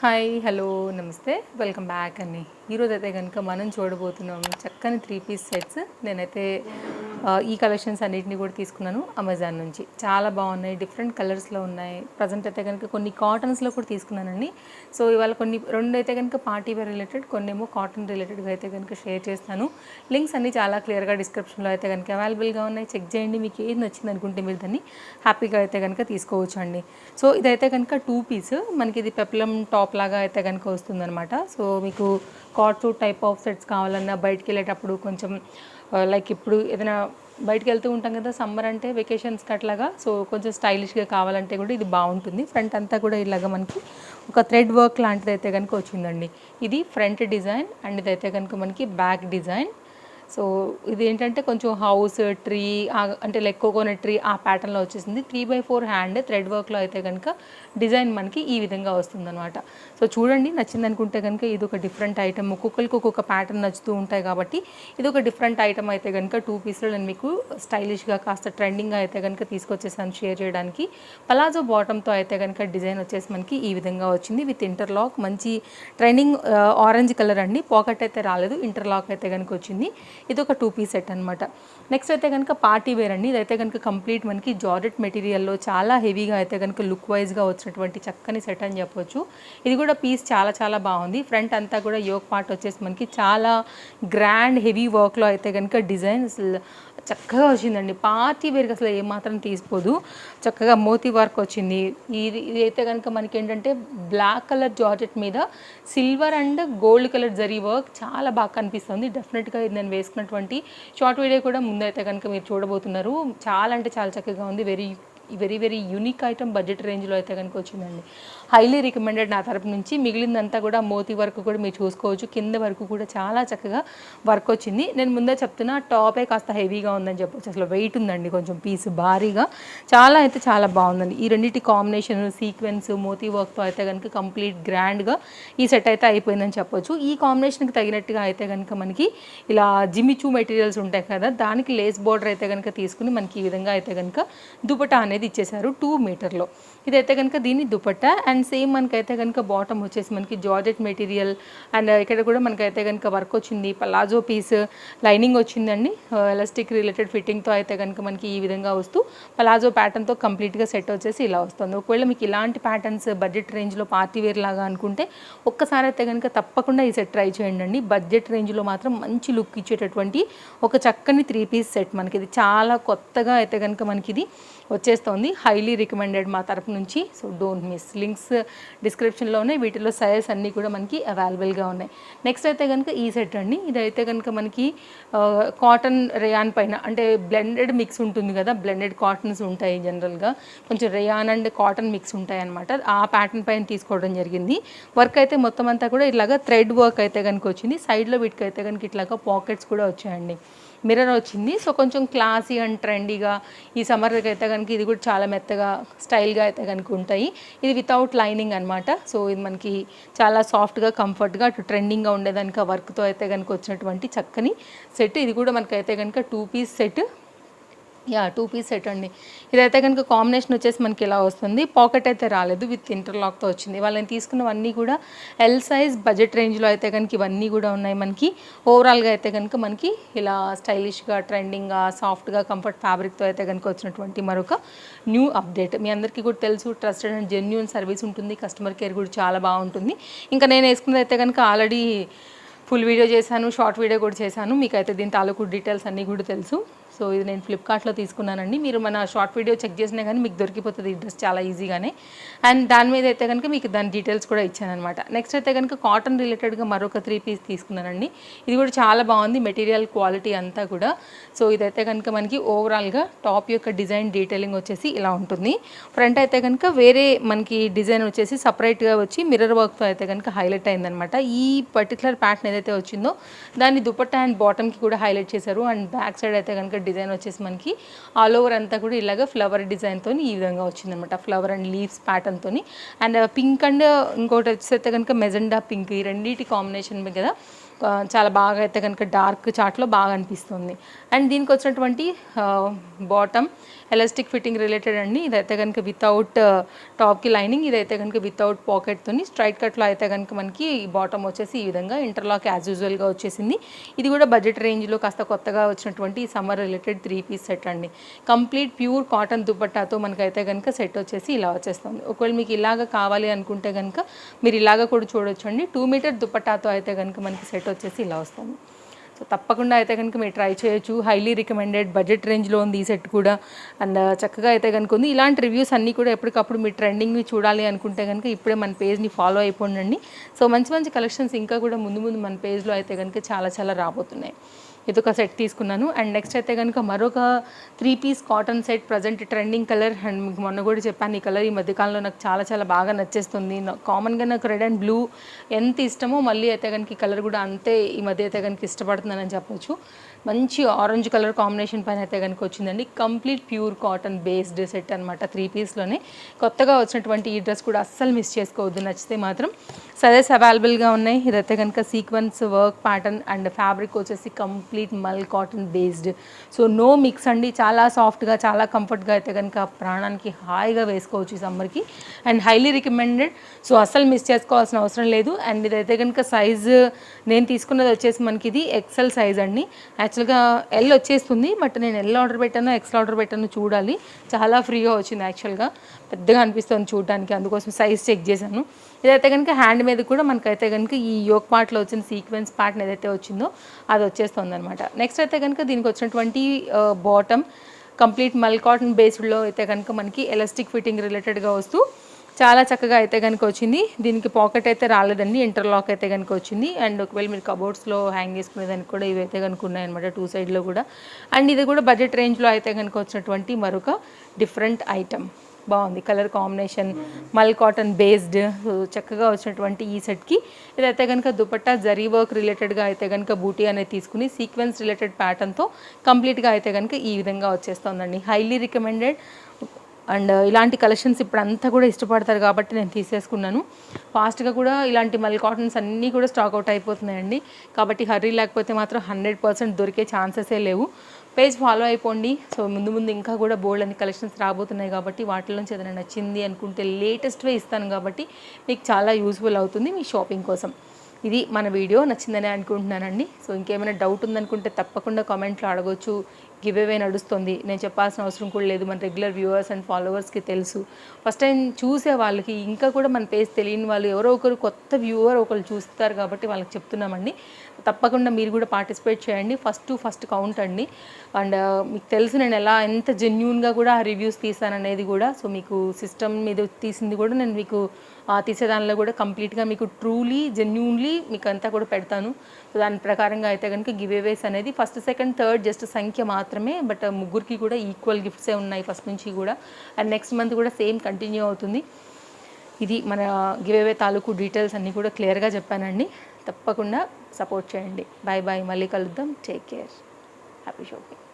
Hi hello నమస్తే welcome back అండి. ఈరోజు అయితే కనుక మనం చూడబోతున్నాం చక్కని 3 పీస్ సెట్స్. నేనైతే ఈ కలెక్షన్స్ అన్నిటిని కూడా తీసుకున్నాను అమెజాన్ నుంచి. చాలా బాగున్నాయి, డిఫరెంట్ కలర్స్లో ఉన్నాయి. ప్రజెంట్ అయితే కనుక కొన్ని కాటన్స్లో కూడా తీసుకున్నానండి. సో ఇవాళ రెండు అయితే కనుక పార్టీ వేర్ రిలేటెడ్, కొన్ని ఏమో కాటన్ రిలేటెడ్గా అయితే కనుక షేర్ చేస్తాను. లింక్స్ అన్నీ చాలా క్లియర్గా డిస్క్రిప్షన్లో అయితే కనుక అవైలబుల్గా ఉన్నాయి. చెక్ చేయండి, మీకు ఏది నచ్చింది అనుకుంటే మీరు దాన్ని హ్యాపీగా అయితే కనుక తీసుకోవచ్చు అండి. సో ఇదైతే కనుక 2 పీస్, మనకి ఇది పెప్లం టాప్ లాగా అయితే కనుక వస్తుందన్నమాట. సో మీకు card suit type of sets కావాలన్నా, బయటికి వెళ్ళేటప్పుడు కొంచెం లైక్ ఇప్పుడు ఏదైనా బయటికి వెళ్తూ ఉంటాం కదా, సమ్మర్ అంటే వెకేషన్స్కి అట్లాగా, సో కొంచెం స్టైలిష్గా కావాలంటే కూడా ఇది బాగుంటుంది. ఫ్రంట్ అంతా కూడా ఇలాగ మనకి ఒక థ్రెడ్ వర్క్ లాంటిది అయితే కనుక వచ్చిందండి. ఇది ఫ్రంట్ డిజైన్ అండ్ ఇదైతే కనుక మనకి బ్యాక్ డిజైన్. సో ఇది ఏంటంటే కొంచెం హౌస్ ట్రీ అంటే లైక్ కోకోనట్ ట్రీ ఆ ప్యాటర్న్లో వచ్చేసింది. 3x4 హ్యాండ్ థ్రెడ్ వర్క్లో అయితే కనుక డిజైన్ మనకి ఈ విధంగా వస్తుందన్నమాట. సో చూడండి, నచ్చింది అనుకుంటే కనుక ఇది ఒక డిఫరెంట్ ఐటమ్. ఒక్కొక్కరికి ఒక్కొక్క ప్యాటర్న్ నచ్చుతూ ఉంటాయి కాబట్టి ఇది ఒక డిఫరెంట్ ఐటమ్ అయితే కనుక 2 పీస్లో నేను మీకు స్టైలిష్గా కాస్త ట్రెండింగ్గా అయితే కనుక తీసుకొచ్చేసాను షేర్ చేయడానికి. పలాజో బాటంతో అయితే కనుక డిజైన్ వచ్చేసి మనకి ఈ విధంగా వచ్చింది విత్ ఇంటర్లాక్. మంచి ట్రెండింగ్ ఆరెంజ్ కలర్ అండి. పాకెట్ అయితే రాలేదు, ఇంటర్లాక్ అయితే కనుక వచ్చింది. ఇది ఒక 2 పీస్ సెట్ అనమాట. నెక్స్ట్ అయితే కనుక పార్టీ వేర్ అండి. ఇదైతే కనుక కంప్లీట్ మనకి జార్జెట్ మెటీరియల్లో చాలా హెవీగా అయితే కనుక లుక్ వైజ్గా వచ్చినటువంటి చక్కని సెట్ అని చెప్పొచ్చు. ఇది కూడా పీస్ చాలా చాలా బాగుంది. ఫ్రంట్ అంతా కూడా యోక్ పార్ట్ వచ్చేసి మనకి చాలా గ్రాండ్ హెవీ వర్క్లో అయితే కనుక డిజైన్ చక్కగా వచ్చిందండి. పార్టీ వేర్కి అసలు ఏమాత్రం తీసిపోదు. చక్కగా మోతీ వర్క్ వచ్చింది. ఇది అయితే కనుక మనకి ఏంటంటే బ్లాక్ కలర్ జార్జెట్ మీద silver and gold colour zari work చాలా బాగా కనిపిస్తుంది. డెఫినెట్గా ఇది నేను వేసుకున్నటువంటి షార్ట్ వీడియో కూడా ముందైతే కనుక మీరు చూడబోతున్నారు. చాలా అంటే చాలా చక్కగా ఉంది. Very very unique item budget రేంజ్లో అయితే కనుక వచ్చిందండి. హైలీ రికమెండెడ్ నా తరపు నుంచి. మిగిలిందంతా కూడా మోతీ వర్క్ కూడా మీరు చూసుకోవచ్చు. కింద వరకు కూడా చాలా చక్కగా వర్క్ వచ్చింది. నేను ముందే చెప్తున్నా, టాపే కాస్త హెవీగా ఉందని చెప్పొచ్చు. అసలు వెయిట్ ఉందండి కొంచెం పీస్ భారీగా. చాలా అయితే చాలా బాగుందండి. ఈ రెండింటి కాంబినేషన్ సీక్వెన్స్ మోతీ వర్క్తో అయితే కనుక కంప్లీట్ గ్రాండ్గా ఈ సెట్ అయితే అయిపోయిందని చెప్పొచ్చు. ఈ కాంబినేషన్కి తగినట్టుగా అయితే కనుక మనకి ఇలా జిమిచూ మెటీరియల్స్ ఉంటాయి కదా, దానికి లేస్ బోర్డర్ అయితే కనుక తీసుకుని మనకి ఈ విధంగా అయితే కనుక దుపట్టా అనేది ఇచ్చేసారు 2 మీటర్లో. ఇదైతే కనుక దీని దుపట్టా. అండ్ సేమ్ మనకైతే కనుక బాటమ్ వచ్చేసి మనకి జార్జెట్ మెటీరియల్ అండ్ ఇక్కడ కూడా మనకైతే కనుక వర్క్ వచ్చింది. పలాజో పీస్ లైనింగ్ వచ్చిందండి. ఎలాస్టిక్ రిలేటెడ్ ఫిట్టింగ్తో అయితే కనుక మనకి ఈ విధంగా వస్తూ పలాజో ప్యాటర్న్తో కంప్లీట్గా సెట్ వచ్చేసి ఇలా వస్తుంది. ఒకవేళ మీకు ఇలాంటి ప్యాటర్న్స్ బడ్జెట్ రేంజ్లో పార్టీ వేర్ లాగా అనుకుంటే ఒక్కసారి అయితే కనుక తప్పకుండా ఈ సెట్ ట్రై చేయండి. బడ్జెట్ రేంజ్లో మాత్రం మంచి లుక్ ఇచ్చేటటువంటి ఒక చక్కని 3 పీస్ సెట్. మనకి ఇది చాలా కొత్తగా అయితే కనుక మనకి ఇది వచ్చేస్తుంది. హైలీ రికమెండెడ్ మా తరపు నుంచి. So don't miss. లింక్స్ డిస్క్రిప్షన్లో ఉన్నాయి. వీటిలో సైజెస్ అన్నీ కూడా మనకి అవైలబుల్గా ఉన్నాయి. నెక్స్ట్ అయితే కనుక ఈ సెట్ అండి. ఇదైతే కనుక మనకి కాటన్ రేయాన్ పైన అంటే బ్లెండెడ్ మిక్స్ ఉంటుంది కదా, బ్లెండెడ్ కాటన్స్ ఉంటాయి జనరల్గా, కొంచెం రేయాన్ అండ్ కాటన్ మిక్స్ ఉంటాయి అనమాట. ఆ ప్యాటర్న్ పైన తీసుకోవడం జరిగింది. వర్క్ అయితే మొత్తం అంతా కూడా ఇలాగా థ్రెడ్ వర్క్ అయితే కనుక వచ్చింది. సైడ్లో వీటికి అయితే కనుక ఇట్లాగా పాకెట్స్ కూడా వచ్చాయండి. మిర్రర్ వచ్చింది. సో కొంచెం క్లాసీ అండ్ ట్రెండీగా ఈ సమ్మర్కి అయితే కనుక ఇది కూడా చాలా మెత్తగా స్టైల్గా అయితే కనుక ఉంటాయి. ఇది వితౌట్ లైనింగ్ అనమాట. సో ఇది మనకి చాలా సాఫ్ట్గా కంఫర్ట్గా అటు ట్రెండింగ్గా ఉండేదానికి వర్క్తో అయితే కనుక వచ్చినటువంటి చక్కని సెట్. ఇది కూడా మనకైతే కనుక 2 పీస్ సెట్. 2 పీస్ సెట్ అండి. ఇదైతే కనుక కాంబినేషన్ వచ్చేసి మనకి ఇలా వస్తుంది. పాకెట్ అయితే రాలేదు, విత్ ఇంటర్లాక్తో వచ్చింది. వాళ్ళని తీసుకున్నవన్నీ కూడా ఎల్ సైజ్ బడ్జెట్ రేంజ్లో అయితే కనుక ఇవన్నీ కూడా ఉన్నాయి మనకి. ఓవరాల్గా అయితే కనుక మనకి ఇలా స్టైలిష్గా ట్రెండింగ్గా సాఫ్ట్గా కంఫర్ట్ ఫ్యాబ్రిక్తో అయితే కనుక వచ్చినటువంటి మరొక న్యూ అప్డేట్. మీ అందరికీ కూడా తెలుసు, ట్రస్టెడ్ అండ్ జెన్యూన్ సర్వీస్ ఉంటుంది. కస్టమర్ కేర్ కూడా చాలా బాగుంటుంది. ఇంకా నేను వేసుకున్నది అయితే కనుక ఆల్రెడీ ఫుల్ వీడియో చేశాను, షార్ట్ వీడియో కూడా చేశాను. మీకైతే దీని తాలూకు డీటెయిల్స్ అన్నీ కూడా తెలుసు. సో ఇది నేను ఫ్లిప్కార్ట్లో తీసుకున్నానండి. మీరు మన షార్ట్ వీడియో చెక్ చేసినా కానీ మీకు దొరికిపోతుంది ఈ డ్రెస్ చాలా ఈజీగానే. అండ్ దాని మీద అయితే కనుక మీకు దాని డీటెయిల్స్ కూడా ఇచ్చానమాట. నెక్స్ట్ అయితే కనుక కాటన్ రిలేటెడ్గా మరొక 3 పీస్ తీసుకున్నానండి. ఇది కూడా చాలా బాగుంది, మెటీరియల్ క్వాలిటీ అంతా కూడా. సో ఇదైతే కనుక మనకి ఓవరాల్గా టాప్ యొక్క డిజైన్ డీటెయిలింగ్ వచ్చేసి ఇలా ఉంటుంది. ఫ్రంట్ అయితే కనుక వేరే మనకి డిజైన్ వచ్చేసి సపరేట్గా వచ్చి మిర్రర్ వర్క్తో అయితే కనుక హైలైట్ అయిందనమాట. ఈ పర్టికులర్ ప్యాటర్న్ ఏదైతే వచ్చిందో దాన్ని దుపట్టా అండ్ బాటమ్కి కూడా హైలైట్ చేశారు. అండ్ బ్యాక్ సైడ్ అయితే కనుక డిజైన్ వచ్చేసి మనకి ఆల్ ఓవర్ అంతా కూడా ఇలాగ ఫ్లవర్ డిజైన్తో ఈ విధంగా వచ్చిందనమాట. ఫ్లవర్ అండ్ లీవ్స్ ప్యాటర్న్తో అండ్ పింక్ అండ్ ఇంకోటి వచ్చేస్తే కనుక మెజెండా పింక్, ఈ రెండింటి కాంబినేషన్ కదా చాలా బాగా అయితే కనుక డార్క్ చార్ట్లో బాగా అనిపిస్తుంది. అండ్ దీనికి వచ్చినటువంటి బాటమ్ ఎలాస్టిక్ ఫిట్టింగ్ రిలేటెడ్ అండి. ఇదైతే కనుక వితౌట్ టాప్కి లైనింగ్, ఇదైతే కనుక వితౌట్ పాకెట్తోని స్ట్రైట్ కట్లో అయితే కనుక మనకి బాటమ్ వచ్చేసి ఈ విధంగా ఇంటర్లాక్ యాజ్ యూజువల్గా వచ్చేసింది. ఇది కూడా బడ్జెట్ రేంజ్లో కాస్త కొత్తగా వచ్చినటువంటి సమ్మర్ రిలేటెడ్ 3 పీస్ సెట్ అండి. కంప్లీట్ ప్యూర్ కాటన్ దుపట్టాతో మనకైతే కనుక సెట్ వచ్చేసి ఇలా వచ్చేస్తుంది. ఒకవేళ మీకు ఇలాగ కావాలి అనుకుంటే కనుక మీరు ఇలాగ కూడా చూడొచ్చు అండి. 2 మీటర్ దుపట్టాతో అయితే కనుక మనకి సెట్ వచ్చేసి ఇలా వస్తుంది. సో తప్పకుండా అయితే కనుక మీరు ట్రై చేయొచ్చు. హైలీ రికమెండెడ్, బడ్జెట్ రేంజ్లో ఉంది ఈ సెట్ కూడా. అండ్ చక్కగా అయితే కనుక ఉంది. ఇలాంటి రివ్యూస్ అన్నీ కూడా ఎప్పటికప్పుడు మీరు ట్రెండింగ్ని చూడాలి అనుకుంటే కనుక ఇప్పుడే మన పేజ్ని ఫాలో అయిపోండి. సో మంచి మంచి కలెక్షన్స్ ఇంకా కూడా ముందు ముందు మన పేజ్లో అయితే కనుక చాలా చాలా రాబోతున్నాయి. ఇదొక సెట్ తీసుకున్నాను. అండ్ నెక్స్ట్ అయితే కనుక మరొక 3 piece cotton set, present trending colour. And మీకు మొన్న కూడా చెప్పాను ఈ కలర్ ఈ మధ్యకాలంలో నాకు చాలా చాలా బాగా నచ్చేస్తుంది. కామన్గా నాకు రెడ్ అండ్ బ్లూ ఎంత ఇష్టమో మళ్ళీ అయితే కనుక ఈ కలర్ కూడా అంతే ఈ మధ్య అయితే కనుక ఇష్టపడుతున్నానని చెప్పొచ్చు. మంచి ఆరెంజ్ కలర్ కాంబినేషన్ పైన అయితే కనుక వచ్చిందండి. Complete pure cotton based set అనమాట, 3 పీస్లోనే. కొత్తగా వచ్చినటువంటి ఈ డ్రెస్ కూడా అస్సలు మిస్ చేసుకోవద్దు. నచ్చితే మాత్రం సైజెస్ అవైలబుల్గా ఉన్నాయి. ఇదైతే కనుక sequence work pattern and fabric వచ్చేసి complete mul cotton based. So no mix అండి. చాలా సాఫ్ట్గా, చాలా కంఫర్ట్గా అయితే కనుక ప్రాణానికి హాయిగా వేసుకోవచ్చు ఈ సమ్మర్కి. And highly recommended. సో అస్సలు మిస్ చేసుకోవాల్సిన అవసరం లేదు. అండ్ ఇదైతే కనుక సైజు నేను తీసుకున్నది వచ్చేసి మనకి ఇది ఎక్సెల్ సైజ్ అండి. యాక్చువల్గా ఎల్ వచ్చేస్తుంది, బట్ నేను ఎల్ ఆర్డర్ పెట్టాను ఎక్సెల్ ఆర్డర్ పెట్టాను చూడాలి. చాలా ఫ్రీగా వచ్చింది, యాక్చువల్గా పెద్దగా అనిపిస్తుంది చూడడానికి, అందుకోసం సైజ్ చెక్ చేశాను. ఇదైతే కనుక హ్యాండ్ మీద కూడా మనకైతే కనుక ఈ యోక్ పార్ట్లో వచ్చిన సీక్వెన్స్ ప్యాటర్న్ ఏదైతే వచ్చిందో అది వచ్చేస్తుంది అనమాట. నెక్స్ట్ అయితే కనుక దీనికి వచ్చినటువంటి బాటమ్ కంప్లీట్ మల్ కాటన్ బేస్డ్లో అయితే కనుక మనకి ఎలాస్టిక్ ఫిట్టింగ్ రిలేటెడ్గా వస్తూ చాలా చక్కగా అయితే కనుక వచ్చింది. దీనికి పాకెట్ అయితే రాలేదండి, ఇంటర్లాక్ అయితే కనుక వచ్చింది. అండ్ ఒకవేళ మీరు కబోర్డ్స్లో హ్యాంగ్ చేసుకునేదానికి కూడా ఇవైతే కనుక ఉన్నాయన్నమాట 2 సైడ్లో కూడా. అండ్ ఇది కూడా బడ్జెట్ రేంజ్లో అయితే కనుక వచ్చినటువంటి మరొక డిఫరెంట్ ఐటమ్. బాగుంది కలర్ కాంబినేషన్, మల్ కాటన్ బేస్డ్. చక్కగా వచ్చినటువంటి ఈ సెట్కి ఇదైతే కనుక దుపట్టా జరీ వర్క్ రిలేటెడ్గా అయితే కనుక బూటీ అనేది తీసుకుని సీక్వెన్స్ రిలేటెడ్ ప్యాటర్న్తో కంప్లీట్గా అయితే కనుక ఈ విధంగా వచ్చేస్తుందండి. Highly recommended. అండ్ ఇలాంటి కలెక్షన్స్ ఇప్పుడు అంతా కూడా ఇష్టపడతారు కాబట్టి నేను తీసేసుకున్నాను. ఫాస్ట్గా కూడా ఇలాంటి మల్ కాటన్స్ అన్నీ కూడా స్టాక్ అవుట్ అయిపోతున్నాయండి. కాబట్టి హర్రీ లేకపోతే మాత్రం 100% దొరికే ఛాన్సెసే లేవు. పేజ్ ఫాలో అయిపోండి. సో ముందు ముందు ఇంకా కూడా బోల్డ్ అన్ని కలెక్షన్స్ రాబోతున్నాయి కాబట్టి వాటి నుంచి ఏదైనా నచ్చింది అనుకుంటే లేటెస్ట్వే ఇస్తాను కాబట్టి మీకు చాలా యూస్ఫుల్ అవుతుంది మీ షాపింగ్ కోసం. ఇది మన వీడియో నచ్చిందని అనుకుంటున్నానండి. సో ఇంకేమైనా డౌట్ ఉందనుకుంటే తప్పకుండా కామెంట్లో అడగొచ్చు. గివ్ అవే నడుస్తుంది, నేను చెప్పాల్సిన అవసరం కూడా లేదు. మన రెగ్యులర్ వ్యూవర్స్ అండ్ ఫాలోవర్స్కి తెలుసు. ఫస్ట్ టైం చూసే వాళ్ళకి, ఇంకా కూడా మన పేజ్ తెలియని వాళ్ళు ఎవరో ఒకరు కొత్త వ్యూవర్ ఒకరు చూస్తారు కాబట్టి వాళ్ళకి చెప్తున్నామండి. తప్పకుండా మీరు కూడా పార్టిసిపేట్ చేయండి. ఫస్ట్ కౌంట్ అండి. అండ్ మీకు తెలుసు నేను ఎంత జెన్యూన్గా కూడా ఆ రివ్యూస్ తీసాననేది కూడా. సో మీకు సిస్టమ్ మీద తీసింది కూడా నేను మీకు తీసేదానిలో కూడా కంప్లీట్గా మీకు ట్రూలీ జెన్యూన్లీ మీకు అంతా కూడా పెడతాను. సో దాని ప్రకారంగా అయితే కనుక గివ్ అవేస్ అనేది ఫస్ట్ సెకండ్ థర్డ్ జస్ట్ సంఖ్య మాత్రమే, బట్ ముగ్గురికి కూడా ఈక్వల్ గిఫ్ట్సే ఉన్నాయి ఫస్ట్ నుంచి కూడా. అండ్ నెక్స్ట్ మంత్ కూడా సేమ్ కంటిన్యూ అవుతుంది. ఇది మన గివ్ అవే తాలూకు డీటెయిల్స్ అన్నీ కూడా క్లియర్గా చెప్పానండి. తప్పకుండా సపోర్ట్ చేయండి. బాయ్ బాయ్, మళ్ళీ కలుద్దాం. Take care, happy shopping.